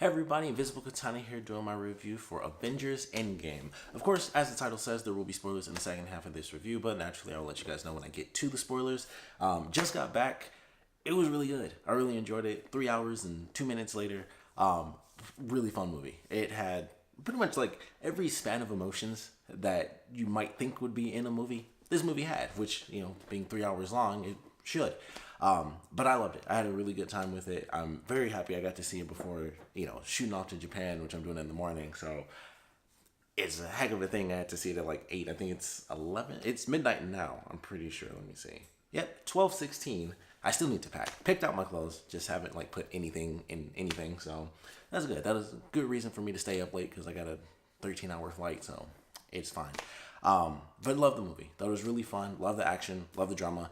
Hey everybody, Invisiblekatana here doing my review for Avengers Endgame. Of course, as the title says, there will be spoilers in the second half of this review, but naturally I'll let you guys know when I get to the spoilers. Just got back. It was really good. I really enjoyed it. 3 hours and 2 minutes later. Really fun movie. It had pretty much like every span of emotions that you might think would be in a movie. This movie had, which, being 3 hours long, it should. But I loved it. I had a really good time with it. I'm very happy I got to see it before, shooting off to Japan, which I'm doing in the morning. So it's a heck of a thing. I had to see it at like 8. I think it's 11. It's midnight now, I'm pretty sure. Let me see. Yep, 12:16. I still need to pack. Picked out my clothes. Just haven't like put anything in anything. So that's good. That is a good reason for me to stay up late because I got a 13-hour flight. So it's fine. But love the movie. Thought it was really fun. Love the action. Love the drama.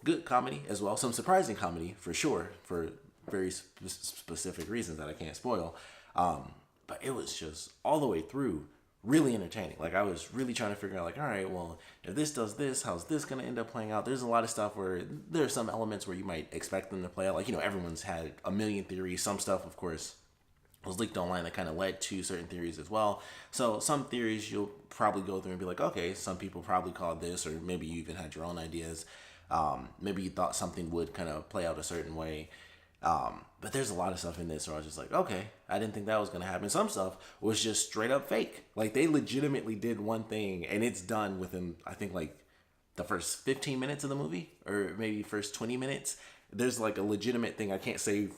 Good comedy as well. Some surprising comedy for sure, for very specific reasons that I can't spoil. But it was just all the way through really entertaining. Like I was really trying to figure out like, all right, well, if this does this, how's this going to end up playing out? There's a lot of stuff where there are some elements where you might expect them to play out. Like, everyone's had a million theories. Some stuff, of course, was leaked online that kind of led to certain theories as well. So some theories you'll probably go through and be like, okay, some people probably called this, or maybe you even had your own ideas. Maybe you thought something would kind of play out a certain way. But there's a lot of stuff in this where I was just like, okay, I didn't think that was going to happen. Some stuff was just straight up fake. Like they legitimately did one thing and it's done within, I think like the first 15 minutes of the movie or maybe first 20 minutes. There's like a legitimate thing. I can't say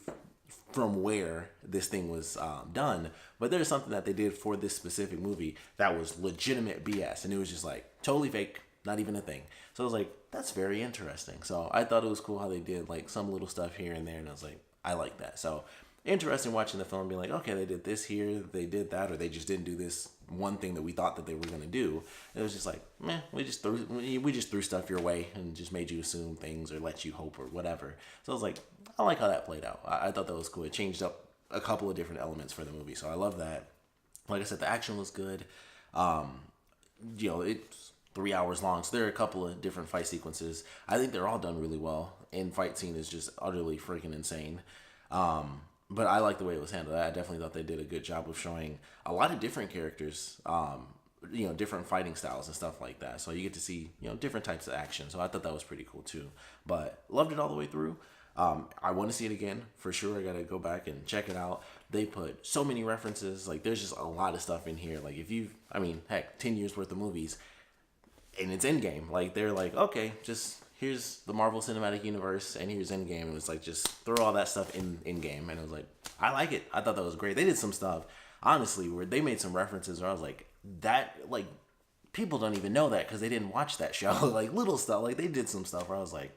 from where this thing was done, but there's something that they did for this specific movie that was legitimate BS, and it was just like totally fake, not even a thing. So I was like, that's very interesting. So I thought it was cool how they did like some little stuff here and there, and I was like, I like that. So interesting watching the film and being like, okay, they did this here, they did that, or they just didn't do this one thing that we thought that they were going to do. It was just like, we just threw stuff your way and just made you assume things or let you hope or whatever. So I was like, I like how that played out. I thought that was cool. It changed up a couple of different elements for the movie, so I love that. Like I said, the action was good. It's 3 hours long, so there are a couple of different fight sequences. I think they're all done really well. And fight scene is just utterly freaking insane. But I like the way it was handled. I definitely thought they did a good job of showing a lot of different characters, different fighting styles and stuff like that. So you get to see, different types of action. So I thought that was pretty cool too. But loved it all the way through. I want to see it again for sure. I got to go back and check it out. They put so many references. Like there's just a lot of stuff in here. Like heck, 10 years worth of movies and it's Endgame. Like they're like, okay, just here's the Marvel Cinematic Universe and here's Endgame. It was like, just throw all that stuff in Endgame. And it was like, I like it. I thought that was great. They did some stuff, honestly, where they made some references where I was like, that, like, people don't even know that because they didn't watch that show. Like, little stuff. Like, they did some stuff where I was like,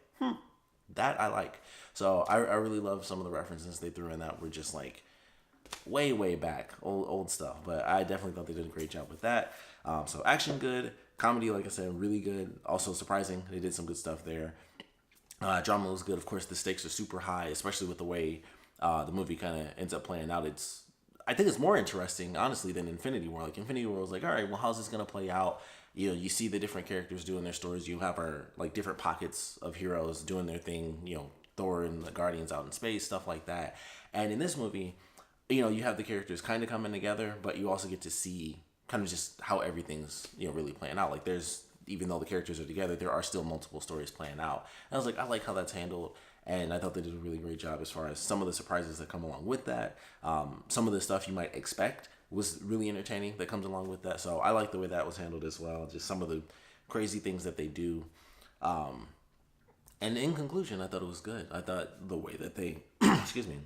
that I like. So I really love some of the references they threw in that were just like way back, old stuff. But I definitely thought they did a great job with that. So action good. Comedy, like I said, really good. Also surprising. They did some good stuff there. Drama was good. Of course, the stakes are super high, especially with the way the movie kind of ends up playing out. I think it's more interesting, honestly, than Infinity War. Like Infinity War was like, all right, well, how's this gonna play out? You see the different characters doing their stories. You have our like different pockets of heroes doing their thing. Thor and the Guardians out in space, stuff like that. And in this movie, you have the characters kind of coming together, but you also get to see kind of just how everything's really playing out. Like even though the characters are together, there are still multiple stories playing out. And I was like, I like how that's handled, and I thought they did a really great job as far as some of the surprises that come along with that. Some of the stuff you might expect was really entertaining that comes along with that. So I like the way that was handled as well. Just some of the crazy things that they do. And in conclusion, I thought it was good. I thought the way that they, excuse me,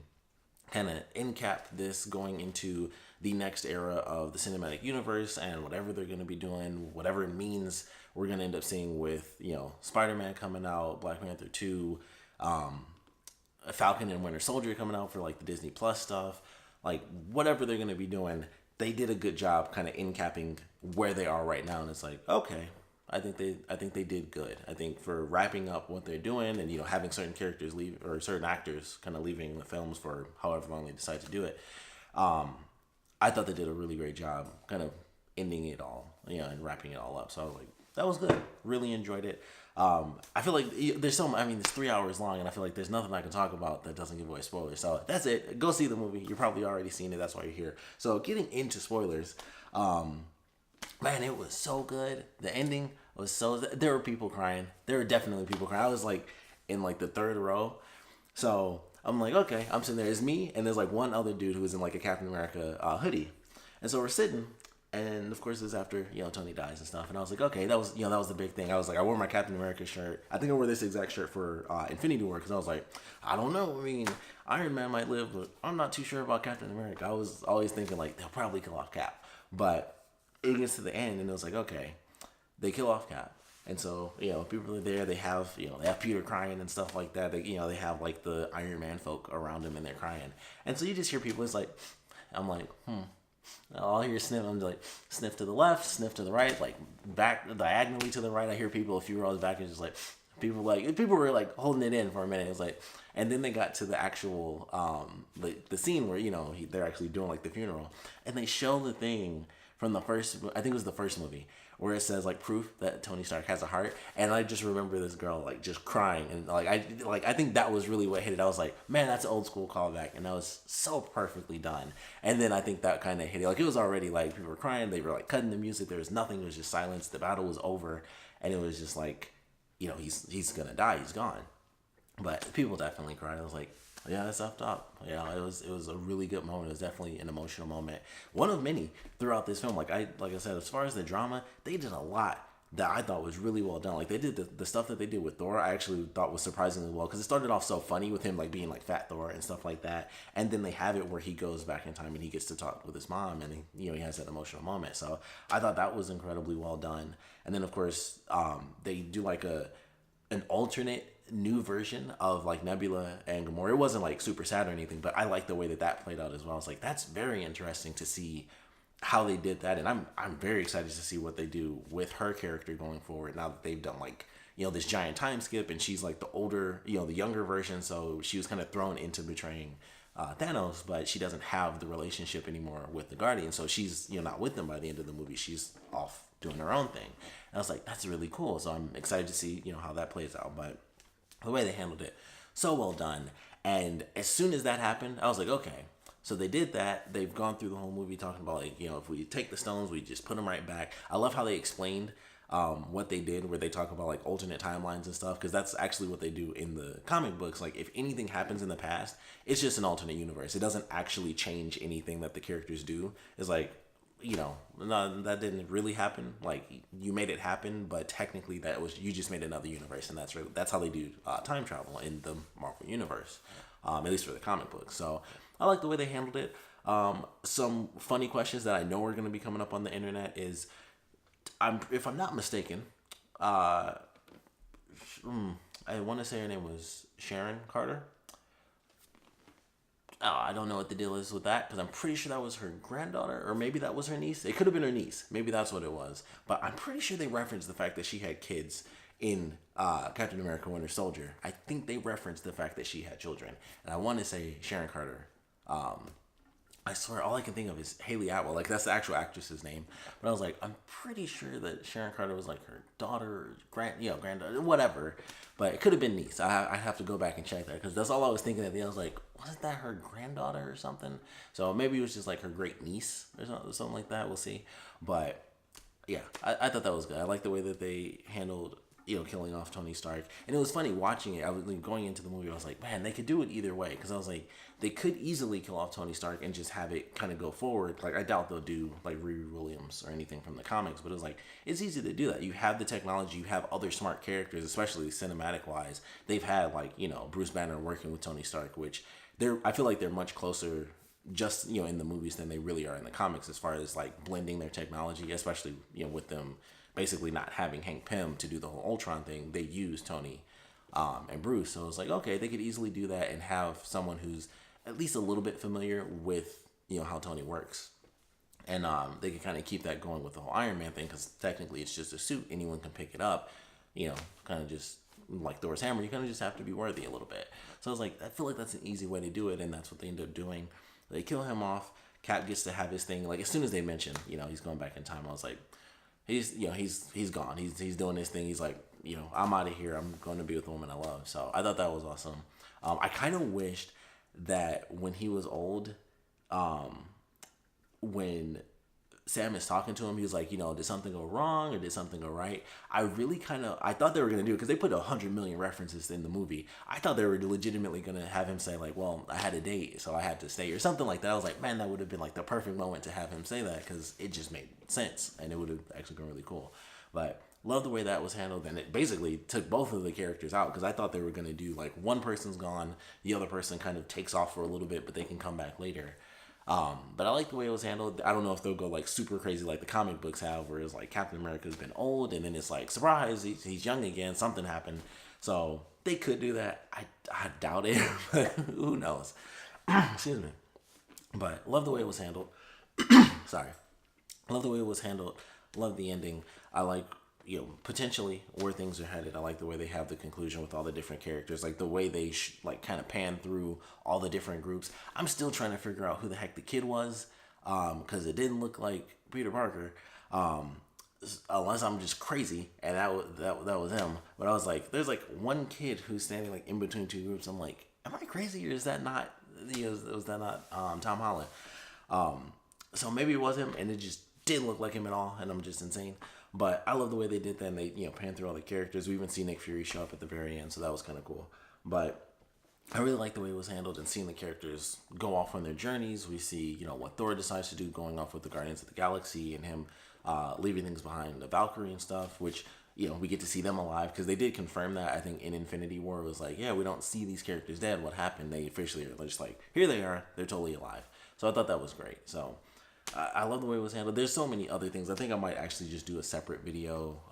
kind of encap this going into the next era of the cinematic universe and whatever they're going to be doing, whatever it means we're going to end up seeing with, Spider-Man coming out, Black Panther 2, Falcon and Winter Soldier coming out for like the Disney Plus stuff, like whatever they're going to be doing, they did a good job kind of encapping where they are right now. And it's like, okay, I think they did good. I think for wrapping up what they're doing and having certain characters leave or certain actors kind of leaving the films for however long they decide to do it. I thought they did a really great job kind of ending it all, and wrapping it all up. So I was like, that was good. Really enjoyed it. I feel like there's I mean, it's 3 hours long, and I feel like there's nothing I can talk about that doesn't give away spoilers. So that's it. Go see the movie. You're probably already seen it. That's why you're here. So getting into spoilers, man, it was so good. The ending was so. There were people crying. There were definitely people crying. I was like in like the third row. So I'm like, okay, I'm sitting there. It's me, and there's like one other dude who was in like a Captain America hoodie, and so we're sitting. And of course, it's after Tony dies and stuff. And I was like, okay, that was the big thing. I was like, I wore my Captain America shirt. I think I wore this exact shirt for Infinity War because I was like, I don't know. I mean, Iron Man might live, but I'm not too sure about Captain America. I was always thinking like they'll probably kill off Cap, but it gets to the end and it was like, okay, they kill off Cap. And so, people are there. They have, they have Peter crying and stuff like that. They have like the Iron Man folk around him and they're crying. And so you just hear people. It's like, I'm like, I'll hear sniff. I'm like sniff to the left, sniff to the right, like back diagonally to the right. I hear people a few rows back and just like people were like holding it in for a minute. It was like, and then they got to the actual the scene where they're actually doing like the funeral, and they show the thing from the first. I think it was the first movie where it says like proof that Tony Stark has a heart, and I just remember this girl like just crying, and I think that was really what hit it. I was like, man, that's an old school callback, and that was so perfectly done. And then I think that kind of hit it. Like it was already like people were crying, they were like cutting the music, there was nothing, it was just silence. The battle was over, and it was just like, he's gonna die, he's gone. But people definitely cried. I was like, yeah, that's up top. It was a really good moment. It was definitely an emotional moment. One of many throughout this film. Like I said, as far as the drama, they did a lot that I thought was really well done. Like they did the stuff that they did with Thor, I actually thought was surprisingly well, because it started off so funny with him like being like Fat Thor and stuff like that, and then they have it where he goes back in time and he gets to talk with his mom, and he has that emotional moment. So I thought that was incredibly well done. And then of course they do like an alternate new version of like Nebula and Gamora. It wasn't like super sad or anything, but I like the way that played out as well. I was like, that's very interesting to see how they did that, and I'm very excited to see what they do with her character going forward now that they've done like this giant time skip, and she's like the older, the younger version, so she was kind of thrown into betraying Thanos, but she doesn't have the relationship anymore with the Guardian, so she's not with them by the end of the movie. She's off doing her own thing, and I was like, that's really cool. So I'm excited to see how that plays out. But the way they handled it, so well done. And as soon as that happened, I was like, okay, so they did that. They've gone through the whole movie talking about like, if we take the stones, we just put them right back. I love how they explained what they did, where they talk about like alternate timelines and stuff, because that's actually what they do in the comic books. Like if anything happens in the past, it's just an alternate universe. It doesn't actually change anything that the characters do. It's like, no, that didn't really happen. Like you made it happen, but technically you just made another universe, and that's how they do time travel in the Marvel universe, at least for the comic book. So I like the way they handled it. Some funny questions that I know are going to be coming up on the internet is, if I'm not mistaken, I want to say her name was Sharon Carter. I don't know what the deal is with that, because I'm pretty sure that was her granddaughter, or maybe that was her niece. It could have been her niece. Maybe that's what it was. But I'm pretty sure they referenced the fact that she had kids in Captain America Winter Soldier. I think they referenced the fact that she had children. And I want to say Sharon Carter. I swear, all I can think of is Haley Atwell. Like, that's the actual actress's name. But I was like, I'm pretty sure that Sharon Carter was like her daughter, granddaughter, whatever. But it could have been niece. I have to go back and check that, because that's all I was thinking at the end. I was like, wasn't that her granddaughter or something? So maybe it was just like her great niece or something like that. We'll see. But yeah, I thought that was good. I like the way that they handled killing off Tony Stark. And it was funny watching it. I was going into the movie, I was like, man, they could do it either way. Because I was like, they could easily kill off Tony Stark and just have it kind of go forward. Like, I doubt they'll do like Riri Williams or anything from the comics, but it was like, it's easy to do that. You have the technology, you have other smart characters, especially cinematic wise. They've had like, Bruce Banner working with Tony Stark, which I feel like they're much closer just, in the movies than they really are in the comics, as far as like blending their technology, especially, with them basically not having Hank Pym to do the whole Ultron thing. They use Tony and Bruce. So it's like, okay, they could easily do that and have someone who's at least a little bit familiar with, how Tony works. And they could kind of keep that going with the whole Iron Man thing, because technically it's just a suit. Anyone can pick it up, kind of just like Thor's hammer. You kind of just have to be worthy a little bit. So I was like, I feel like that's an easy way to do it, and that's what they end up doing. They kill him off. Cap gets to have his thing. Like, as soon as they mention, he's going back in time, I was like, he's gone. He's doing his thing. He's like, I'm out of here. I'm going to be with the woman I love. So I thought that was awesome. I kind of wished that when he was old, when Sam is talking to him, he was like, did something go wrong or did something go right? I thought they were going to do it because they put 100 million references in the movie. I thought they were legitimately going to have him say like, well, I had a date, so I had to stay or something like that. I was like, man, that would have been like the perfect moment to have him say that because it just made sense and it would have actually been really cool. But love the way that was handled, and it basically took both of the characters out because I thought they were going to do like one person's gone, the other person kind of takes off for a little bit, but they can come back later. But I like the way it was handled. I don't know if they'll go like super crazy like the comic books have, where it's like Captain America's been old and then it's like surprise, he's young again, something happened. So they could do that. I doubt it, but who knows? Excuse me. But love the way it was handled. Sorry. Love the way it was handled. Love the ending. I like potentially where things are headed. I like the way they have the conclusion with all the different characters, like the way they like kind of pan through all the different groups. I'm still trying to figure out who the heck the kid was, because it didn't look like Peter Parker, unless I'm just crazy and that was him. But I was like, there's like one kid who's standing like in between two groups. I'm like, am I crazy or is that not? Was that not Tom Holland? So maybe it was him, and it just didn't look like him at all, and I'm just insane. But I love the way they did that, and they pan through all the characters. We even see Nick Fury show up at the very end, so that was kind of cool. But I really like the way it was handled and seeing the characters go off on their journeys. We see what Thor decides to do, going off with the Guardians of the Galaxy, and him leaving things behind, the Valkyrie and stuff, which we get to see them alive because they did confirm that. I think in Infinity War it was like, yeah, we don't see these characters dead. What happened? They officially are just like, here they are. They're totally alive. So I thought that was great. So I love the way it was handled. There's so many other things. I think I might actually just do a separate video,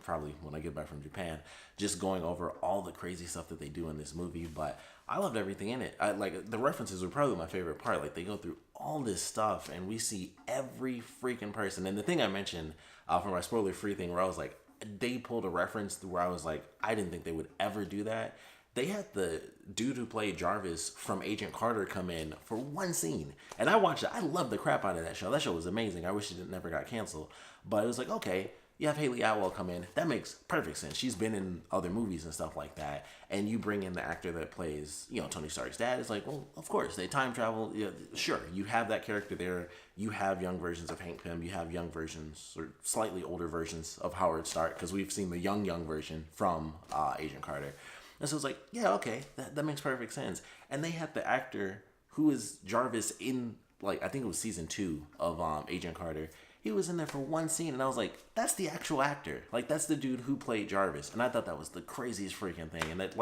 probably when I get back from Japan, just going over all the crazy stuff that they do in this movie. But I loved everything in it. Like the references were probably my favorite part. Like they go through all this stuff and we see every freaking person. And the thing I mentioned for my spoiler-free thing, where I was like, they pulled a reference where I was like, I didn't think they would ever do that. They had the dude who played Jarvis from Agent Carter come in for one scene. And I watched it. I loved the crap out of that show. That show was amazing. I wish it never got canceled. But it was like, okay, you have Haley Atwell come in. That makes perfect sense. She's been in other movies and stuff like that. And you bring in the actor that plays, Tony Stark's dad. It's like, well, of course, they time travel. Yeah, sure, you have that character there. You have young versions of Hank Pym. You have young versions or slightly older versions of Howard Stark, because we've seen the young version from Agent Carter. And so it's like, yeah, okay, that makes perfect sense. And they had the actor who is Jarvis in, like, I think it was season 2 of Agent Carter. He was in there for one scene, and I was like, that's the actual actor. Like, that's the dude who played Jarvis. And I thought that was the craziest freaking thing. And that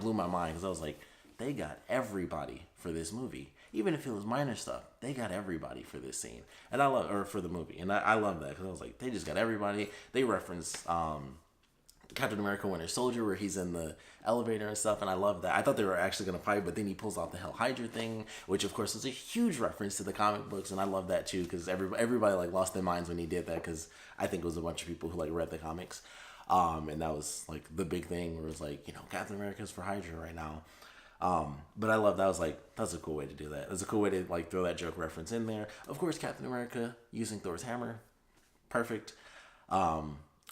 blew my mind, because I was like, they got everybody for this movie. Even if it was minor stuff, they got everybody for this scene. And for the movie. And I love that, because I was like, they just got everybody. They referenced Captain America Winter Soldier, where he's in the elevator and stuff, and I love that. I thought they were actually going to fight, but then he pulls out the Hell Hydra thing, which of course is a huge reference to the comic books, and I love that too, because everybody like lost their minds when he did that, because I think it was a bunch of people who like read the comics, and that was like the big thing where it was like, Captain America's for Hydra right now. But I love that. I was like, that's a cool way to do that. It's a cool way to like throw that joke reference in there. Of course, Captain America using Thor's hammer, perfect.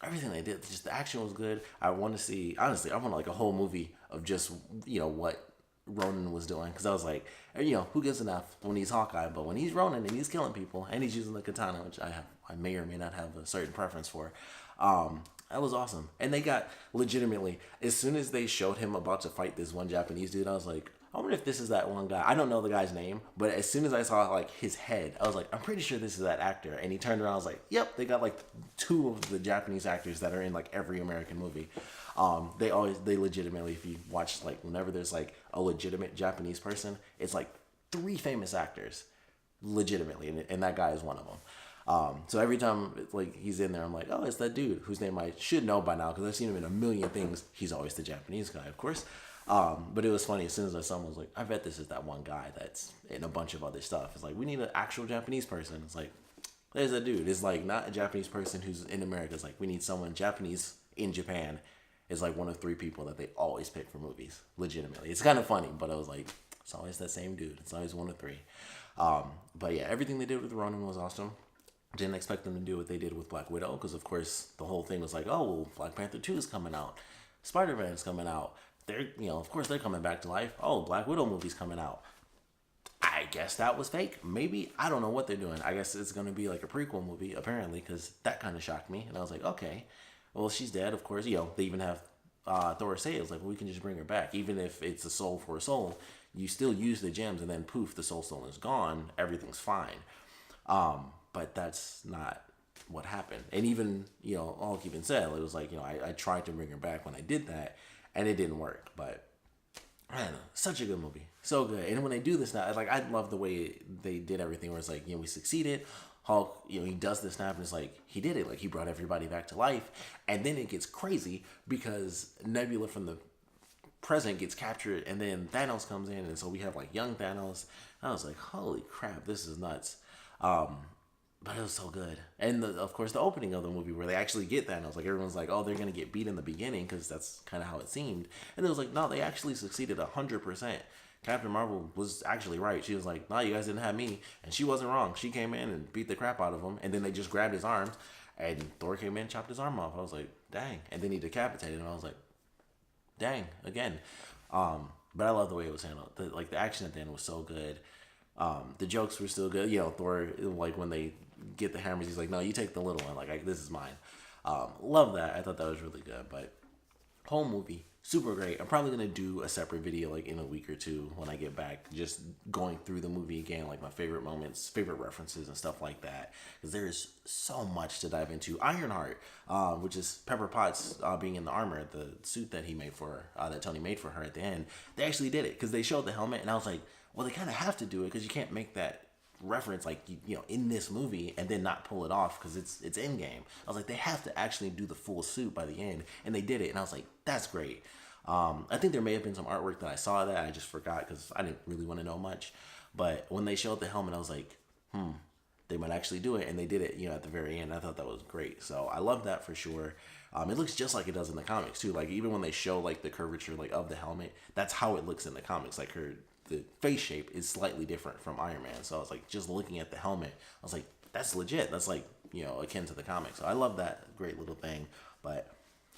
Everything they did, just the action was good. I want to see, honestly, I want like a whole movie of just, what Ronan was doing. Because I was like, who gives enough when he's Hawkeye? But when he's Ronan and he's killing people and he's using the katana, which I may or may not have a certain preference for, that was awesome. And they got legitimately, as soon as they showed him about to fight this one Japanese dude, I was like, I wonder if this is that one guy. I don't know the guy's name, but as soon as I saw like his head, I was like, I'm pretty sure this is that actor. And he turned around, I was like, yep, they got like 2 of the Japanese actors that are in like every American movie. They legitimately, if you watch like whenever there's like a legitimate Japanese person, it's like 3 famous actors, legitimately, and that guy is one of them. So every time like he's in there, I'm like, oh, it's that dude whose name I should know by now because I've seen him in a million things. He's always the Japanese guy, of course. But it was funny, as soon as I saw him, I was like, I bet this is that one guy that's in a bunch of other stuff. It's like, we need an actual Japanese person. It's like, there's a dude. It's like not a Japanese person who's in America. It's like, we need someone Japanese in Japan. Is like one of 3 people that they always pick for movies. Legitimately. It's kind of funny, but I was like, it's always that same dude. It's always one of 3. But yeah, everything they did with Ronan was awesome. Didn't expect them to do what they did with Black Widow, because of course the whole thing was like, oh, well, Black Panther 2 is coming out, Spider-Man's coming out. They're, of course they're coming back to life. Oh, Black Widow movie's coming out. I guess that was fake. Maybe. I don't know what they're doing. I guess it's going to be like a prequel movie, apparently, because that kind of shocked me. And I was like, okay, well, she's dead, of course. They even have Thor say it was like, well, we can just bring her back. Even if it's a soul for a soul, you still use the gems, and then poof, the soul stone is gone. Everything's fine. But that's not what happened. And even, all even said, it was like, I tried to bring her back when I did that, and it didn't work. But man, such a good movie. So good. And when they do this now, like, I love the way they did everything where it's like, we succeeded. Hulk, he does this snap and it's like, he did it. Like, he brought everybody back to life. And then it gets crazy because Nebula from the present gets captured and then Thanos comes in. And so we have like young Thanos. I was like, holy crap, this is nuts. But it was so good. And of course, the opening of the movie where they actually get Thanos, like everyone's like, oh, they're going to get beat in the beginning because that's kind of how it seemed. And it was like, no, they actually succeeded 100%. Captain Marvel was actually right. She was like, no, you guys didn't have me. And she wasn't wrong. She came in and beat the crap out of him. And then they just grabbed his arms and Thor came in and chopped his arm off. I was like, dang. And then he decapitated him. I was like, dang, again. But I love the way it was handled. The action at the end was so good. The jokes were still good. Thor, like when they get the hammers, he's like, no, you take the little one. Like, this is mine. Love that. I thought that was really good. But whole movie, super great. I'm probably going to do a separate video like in a week or two when I get back, just going through the movie again, like my favorite moments, favorite references and stuff like that. Because there is so much to dive into. Ironheart, which is Pepper Potts being in the armor, the suit that he made for her, that Tony made for her at the end. They actually did it because they showed the helmet and I was like, well, they kind of have to do it because you can't make that reference like in this movie and then not pull it off because it's Endgame. I was like, they have to actually do the full suit by the end, and they did it, and I was like, that's great. I think there may have been some artwork that I saw that I just forgot because I didn't really want to know much, but when they showed the helmet, I was like, they might actually do it, and they did it at the very end. I thought that was great, so I love that for sure. It looks just like it does in the comics too. Like even when they show like the curvature like of the helmet, that's how it looks in the comics. Like the face shape is slightly different from Iron Man. So I was like, just looking at the helmet, I was like, that's legit. That's like, akin to the comics. So I love that great little thing, but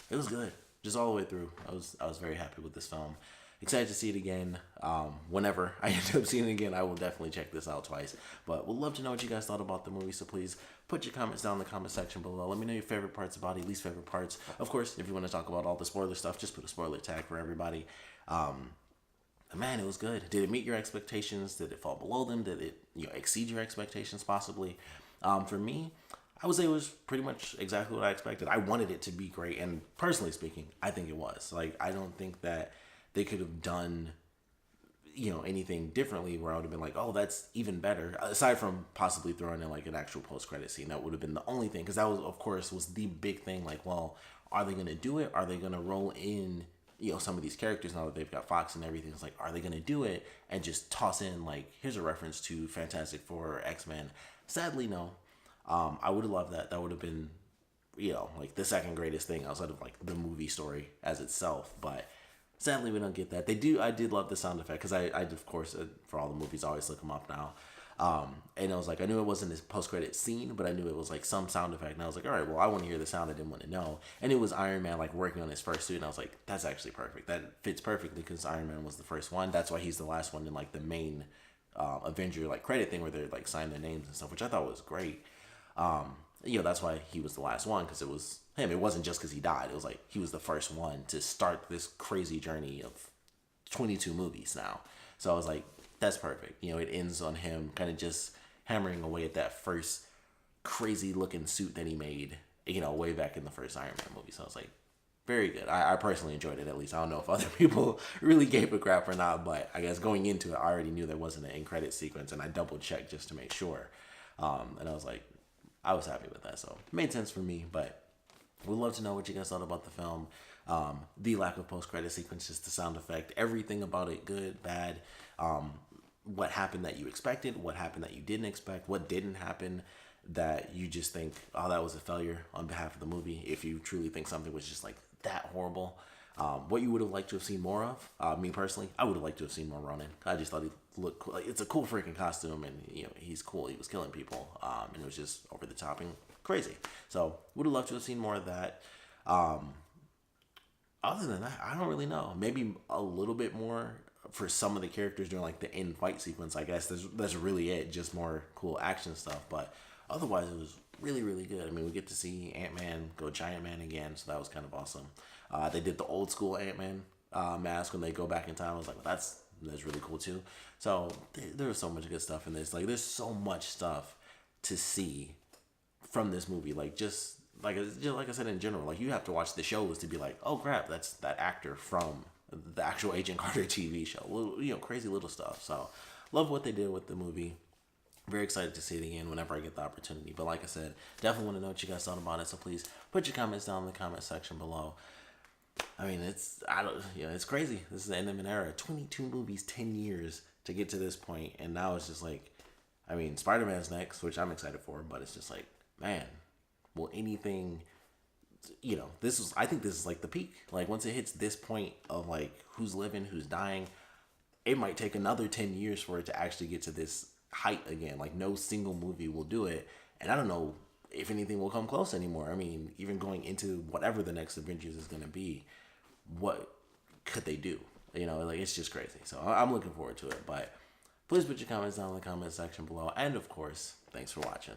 it was good. Just all the way through. I was very happy with this film. Excited to see it again. Whenever I end up seeing it again, I will definitely check this out twice. But we'd love to know what you guys thought about the movie. So please put your comments down in the comment section below. Let me know your favorite parts about it, least favorite parts. Of course, if you want to talk about all the spoiler stuff, just put a spoiler tag for everybody. Man, it was good. Did it meet your expectations? Did it fall below them? Did it exceed your expectations possibly? For me, I would say it was pretty much exactly what I expected. I wanted it to be great, and personally speaking, I think it was. Like, I don't think that they could have done anything differently where I would have been like, oh, that's even better. Aside from possibly throwing in like an actual post-credit scene, that would have been the only thing, because that was, of course, was the big thing. Like, well, are they going to do it? Are they going to roll in some of these characters now that they've got Fox and everything? It's like, are they going to do it and just toss in like, here's a reference to Fantastic Four or X-Men? Sadly, no. I would have loved that. That would have been, like the second greatest thing outside of like the movie story as itself. But sadly, we don't get that. I did love the sound effect because I of course, for all the movies, I always look them up now. And I was like, I knew it wasn't this post-credit scene, but I knew it was like some sound effect. And I was like, all right, well, I want to hear the sound. I didn't want to know. And it was Iron Man like working on his first suit. And I was like, that's actually perfect. That fits perfectly because Iron Man was the first one. That's why he's the last one in like the main Avenger like credit thing where they're like signing their names and stuff, which I thought was great. That's why he was the last one, because it was him. It wasn't just because he died. It was like he was the first one to start this crazy journey of 22 movies now. So I was like, that's perfect. It ends on him kind of just hammering away at that first crazy looking suit that he made, way back in the first Iron Man movie. So I was like, very good. I personally enjoyed it, at least. I don't know if other people really gave a crap or not, but I guess going into it, I already knew there wasn't an end credit sequence, and I double checked just to make sure. And I was like, I was happy with that. So it made sense for me, but we'd love to know what you guys thought about the film. The lack of post-credit sequences, the sound effect, everything about it, good, bad. What happened that you expected, what happened that you didn't expect, what didn't happen that you just think, oh, that was a failure on behalf of the movie, if you truly think something was just like that horrible. What you would have liked to have seen more of. Me personally, I would have liked to have seen more Ronin. I just thought he look cool. Like, it's a cool freaking costume, and he's cool. He was killing people, and it was just over the top and crazy. So would have loved to have seen more of that. Other than that, I don't really know. Maybe a little bit more for some of the characters during like the end fight sequence. I guess that's really it. Just more cool action stuff. But otherwise, it was really really good. I mean, we get to see Ant-Man go Giant Man again, so that was kind of awesome. They did the old school Ant-Man mask when they go back in time. I was like, well, that's really cool too. So there was so much good stuff in this. Like, there's so much stuff to see from this movie. Just like I said, in general, like, you have to watch the shows to be like, oh crap, that's that actor from the actual Agent Carter TV show. Crazy little stuff. So love what they did with the movie. Very excited to see it again whenever I get the opportunity. But like I said, definitely want to know what you guys thought about it. So please put your comments down in the comment section below. I mean, it's crazy. This is the end of an era. 22 movies, 10 years to get to this point, and now it's just like, I mean, Spider-Man's next, which I'm excited for, but it's just like, man, will anything, I think this is like the peak. Like, once it hits this point of like who's living, who's dying, it might take another 10 years for it to actually get to this height again. Like, no single movie will do it, and I don't know if anything will come close anymore. I mean, even going into whatever the next Avengers is going to be, what could they do? It's just crazy. So I'm looking forward to it. But please put your comments down in the comment section below. And of course, thanks for watching.